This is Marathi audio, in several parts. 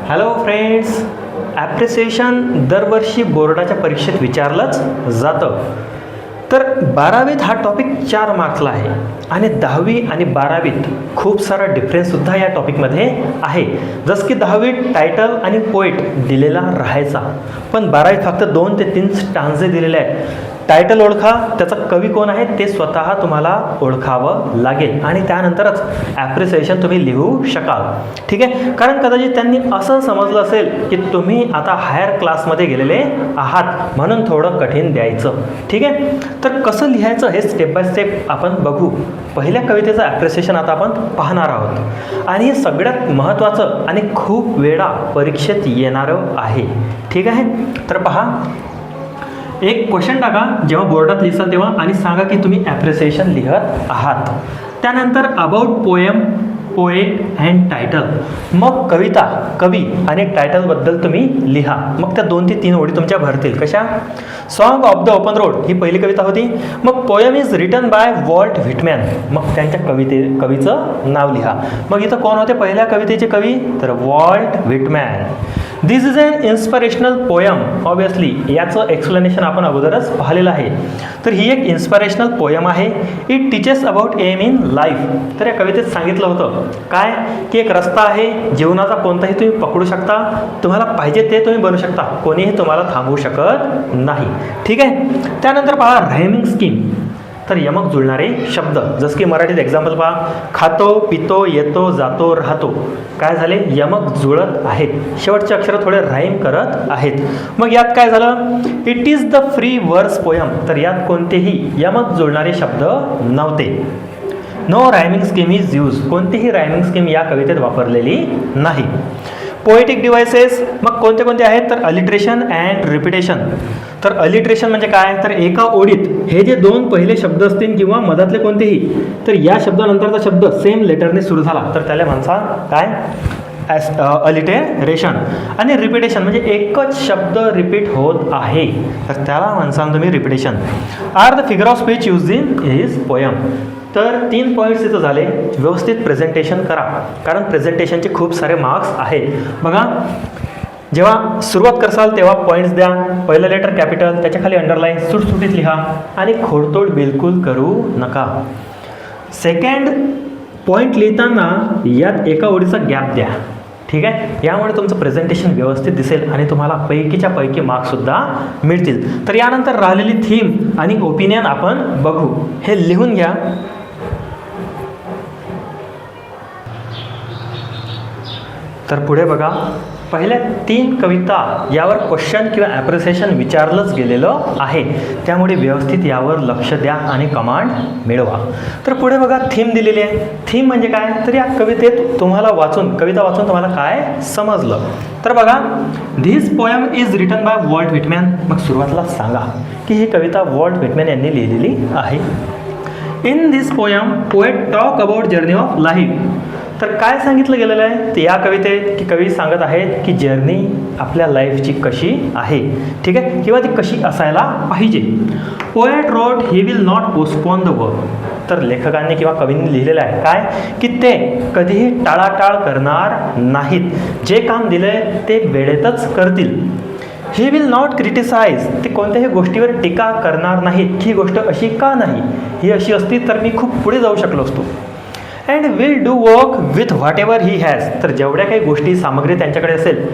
हॅलो फ्रेंड्स, ॲप्रिसिएशन दरवर्षी बोर्डाच्या परीक्षेत विचारलंच जातं. तर 12वीत हा टॉपिक 4 मार्क्सला आहे आणि 10वी आणि 12वीत खूप सारा डिफरन्ससुद्धा या टॉपिकमध्ये आहे. जसं की 10वीत टायटल आणि पोएट दिलेला राहायचा, पण 12वीत फक्त 2 ते 3 स्टांजे दिलेले आहेत. टायटल ओळखा, त्याचा कवी कोण आहे ते स्वतः तुम्हाला ओळखावं लागेल आणि त्यानंतरच ॲप्रिसिएशन तुम्ही लिहू शकाल. ठीक आहे, कारण कदाचित त्यांनी असं समजलं असेल की तुम्ही आता हायर क्लासमध्ये गेलेले आहात म्हणून थोडं कठीण द्यायचं. ठीक आहे, तर कसं लिहायचं हे स्टेप बाय स्टेप आपण बघू. पहिल्या कवितेचं ॲप्रिसिएशन आता आपण पाहणार आहोत आणि हे सगळ्यात महत्त्वाचं आणि खूप वेळा परीक्षेत येणारं आहे. ठीक आहे, तर पहा, एक क्वेश्चन टाका जेव्हा बोर्डात लिहिसाल तेव्हा आणि सांगा की तुम्ही ॲप्रिसिएशन लिहत आहात. त्यानंतर about poem, poet and title. मग कविता, कवी आणि टायटलबद्दल तुम्ही लिहा. मग त्या 2 ते 3 ओळी तुमच्या भरतील. कशा? Song of the open road ही पहिली कविता होती. मग poem is written by Walt Whitman. मग त्यांच्या कवीचं नाव लिहा. मग इथं कोण होते पहिल्या कवितेचे कवी? तर Walt Whitman. This is an inspirational poem. Obviously याचं एक्सप्लेनेशन आपण अगोदरच पाहिलेलं आहे. तर ही एक इन्स्पिरेशनल पोयम आहे. It teaches about aim in life. तर या कवितेत सांगितलं होतं काय की एक रस्ता आहे, जीवनाचा कोणताही तुम्ही पकडू शकता, तुम्हाला पाहिजे ते तुम्ही बनू शकता, कोणीही तुम्हाला थांबवू शकत नाही. ठीक आहे, त्यानंतर पहा रायमिंग स्कीम. तर यमक जुळणारे शब्द, जसं की मराठीत एक्झाम्पल पहा, खातो, पितो, येतो, जातो, राहतो. काय झाले? यमक जुळत आहेत, शेवटचे अक्षर थोडे राईम करत आहेत. मग यात काय झालं? It is the free verse poem. तर यात कोणतेही यमक जुळणारे शब्द नव्हते. No rhyming scheme is use. कोणतीही रायमिंग स्कीम या कवितेत वापरलेली नाही. पोएटिक डिव्हायसेस मग कोणते कोणते आहेत? तर अलिट्रेशन अँड रिपिटेशन. तर अलिट्रेशन म्हणजे काय? तर एका ओळीत हे जे 2 पहिले शब्द असतील किंवा मधातले कोणतेही, तर या शब्दानंतरचा शब्द सेम लेटरने सुरू झाला तर त्याला म्हणतात काय? अलिटेरेशन. आणि रिपिटेशन म्हणजे एकच शब्द रिपीट होत आहे तर त्याला म्हणसान तुम्ही repetition. Are the figure of speech use in his poem. तर 3 पॉईंट्स इथं झाले. व्यवस्थित प्रेझेंटेशन करा, कारण प्रेझेंटेशनचे खूप सारे मार्क्स आहेत. बघा, जेव्हा सुरुवात करसाल तेव्हा पॉईंट्स द्या. पहिलं लेटर कॅपिटल, त्याच्या खाली अंडरलाईन, सुटसुटीत लिहा आणि खोडतोड बिलकुल करू नका. सेकंड पॉईंट लिहिताना यात एका ओळीचा गॅप द्या. ठीक आहे, यामुळे तुमचं प्रेझेंटेशन व्यवस्थित दिसेल आणि तुम्हाला पैकीच्या पैकी मार्क्ससुद्धा मिळतील. तर यानंतर राहिलेली थीम आणि ओपिनियन आपण बघू. हे लिहून घ्या. तर पुढे बघा, पहिल्या 3 कविता यावर क्वेश्चन किंवा ॲप्रिसिएशन विचारलंच गेलेलं आहे, त्यामुळे व्यवस्थित यावर लक्ष द्या आणि कमांड मिळवा. तर पुढे बघा, थीम दिलेली आहे. थीम म्हणजे काय? तर या कवितेत तुम्हाला कविता वाचून तुम्हाला काय समजलं? तर बघा, this poem is written by Walt Whitman. मग सुरुवातीला सांगा की ही कविता वॉल्ट व्हिटमॅन यांनी लिहिलेली आहे. In this poem poet talk about journey of life. तर काय सांगितलं गेलेलं आहे ते या कवितेत की कवी सांगत आहेत की जर्नी आपल्या लाईफची कशी आहे. ठीक आहे, किंवा ती कशी असायला पाहिजे. Poet wrote he will not postpone the work. तर लेखकांनी किंवा कवींनी लिहिलेलं आहे काय की ते कधीही टाळाटाळ करणार नाहीत. जे काम दिलंय ते वेळेतच करतील. He will not criticise. ते कोणत्याही गोष्टीवर टीका करणार नाहीत की ही गोष्ट अशी का नाही, ही अशी असती तर मी खूप पुढे जाऊ शकलो असतो. And will do work with what ever he has. तर जेवढ्या काही गोष्टी सामग्री त्यांच्याकडे असेल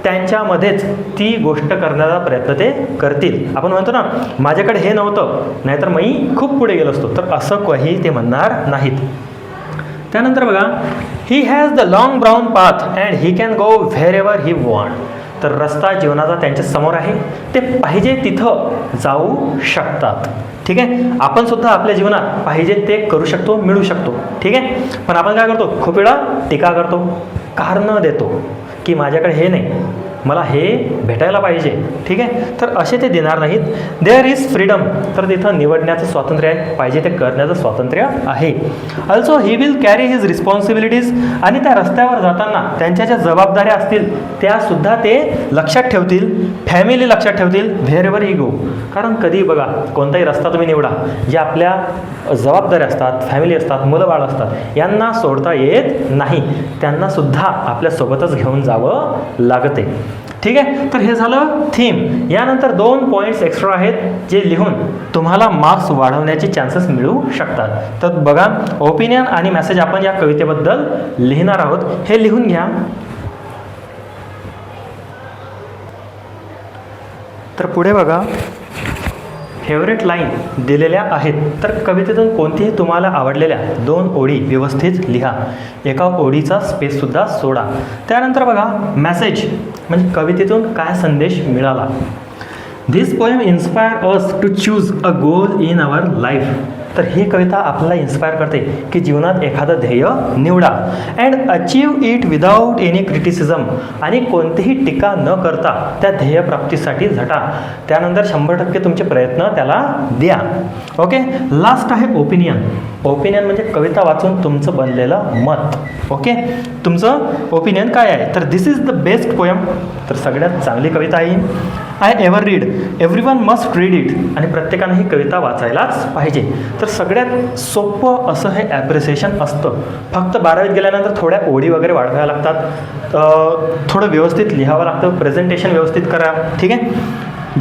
त्यांच्यामध्येच ती गोष्ट करण्याचा प्रयत्न ते करतील. आपण म्हणतो ना, माझ्याकडे हे नव्हतं नाहीतर मी खूप पुढे गेलो असतो, तर असं काही ते म्हणणार नाहीत. त्यानंतर बघा, he has the long brown path and he can go where ever he want. तर रस्ता जीवनाचा त्यांच्या समोर आहे, ते पाहिजे तिथं जाऊ शकतात. ठीक आहे, आपण सुद्धा आपल्या जीवनात पाहिजे ते करू शकतो, मिळू शकतो. ठीक आहे, पण आपण काय करतो? खूप वेळा टीका करतो, कारणं देतो की माझ्याकडे हे नाही, मला हे भेटायला पाहिजे, ठीक आहे. तर असे ते देणार नाहीत. देअर इज फ्रीडम, तर तिथं निवडण्याचं स्वातंत्र्य आहे, पाहिजे ते करण्याचं स्वातंत्र्य आहे. Also he will carry his responsibilities, आणि त्या रस्त्यावर जाताना त्यांच्या ज्या जबाबदाऱ्या असतील त्यासुद्धा ते लक्षात ठेवतील, फॅमिली लक्षात ठेवतील व्हेअर एव्हर ही गो. कारण कधी बघा कोणताही रस्ता तुम्ही निवडा, जे आपल्या जबाबदाऱ्या असतात, फॅमिली असतात, मुलं बाळ असतात, यांना सोडता येत नाही, त्यांना सुद्धा आपल्यासोबतच घेऊन जावं लागते, ठीक आहे. तर हे झालं थीम. यानंतर 2 पॉईंट्स एक्स्ट्रा आहेत जे लिहून तुम्हाला मार्क्स वाढवण्याचे चान्सेस मिळू शकतात. तर बघा, ओपिनियन आणि मेसेज आपण या कवितेबद्दल लिहिणार आहोत, हे लिहून घ्या. तर पुढे बघा, फेवरेट लाईन दिलेल्या आहेत. तर कवितेतून कोणतीही तुम्हाला आवडलेल्या 2 ओळी व्यवस्थित लिहा, एका ओळीचा स्पेससुद्धा सोडा. त्यानंतर बघा, मेसेज म्हणजे कवितेतून काय संदेश मिळाला. This poem inspire us to choose a goal in our life. तर ही कविता आपल्याला इन्स्पायर करते की जीवनात एखादं ध्येय निवडा, and achieve it without any criticism, आणि कोणतीही टीका न करता त्या ध्येयप्राप्तीसाठी झटा. त्यानंतर 100% तुमचे प्रयत्न त्याला द्या. ओके. लास्ट आहे ओपिनियन. ओपिनियन म्हणजे कविता वाचून तुमचं बनलेलं मत. ओके, तुमचं ओपिनियन काय आहे. तर दिस इज द बेस्ट पोएम, तर सगळ्यात चांगली कविता आहे. I ever read, everyone must read it, आणि प्रत्येकानं ही कविता वाचायलाच पाहिजे. तर सगळ्यात सोपं असं हे ॲप्रिसिएशन असतं. फक्त 12वीत गेल्यानंतर थोड्या ओळी वगैरे वाढवाव्या लागतात, थोडं व्यवस्थित लिहावं लागतं, प्रेझेंटेशन व्यवस्थित करा, ठीक आहे.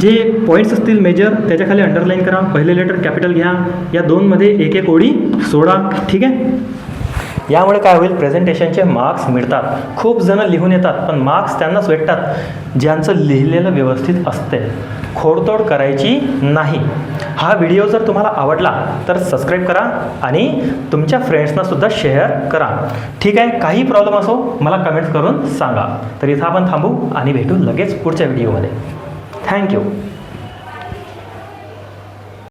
जे पॉईंट्स असतील मेजर त्याच्याखाली अंडरलाईन करा, पहिले लेटर कॅपिटल घ्या, या 2मध्ये एक ओळी सोडा, ठीक आहे. यामुळे काय होईल, प्रेझेंटेशनचे मार्क्स मिळतात. खूप जणं लिहून येतात पण मार्क्स त्यांनाच भेटतात ज्यांचं लिहिलेलं व्यवस्थित असते. खोडतोड करायची नाही. हा व्हिडिओ जर तुम्हाला आवडला तर सबस्क्राईब करा आणि तुमच्या फ्रेंड्सनासुद्धा शेअर करा, ठीक आहे. काही प्रॉब्लेम असो मला कमेंट्स करून सांगा. तर इथं आपण थांबू आणि भेटू लगेच पुढच्या व्हिडिओमध्ये. थँक्यू.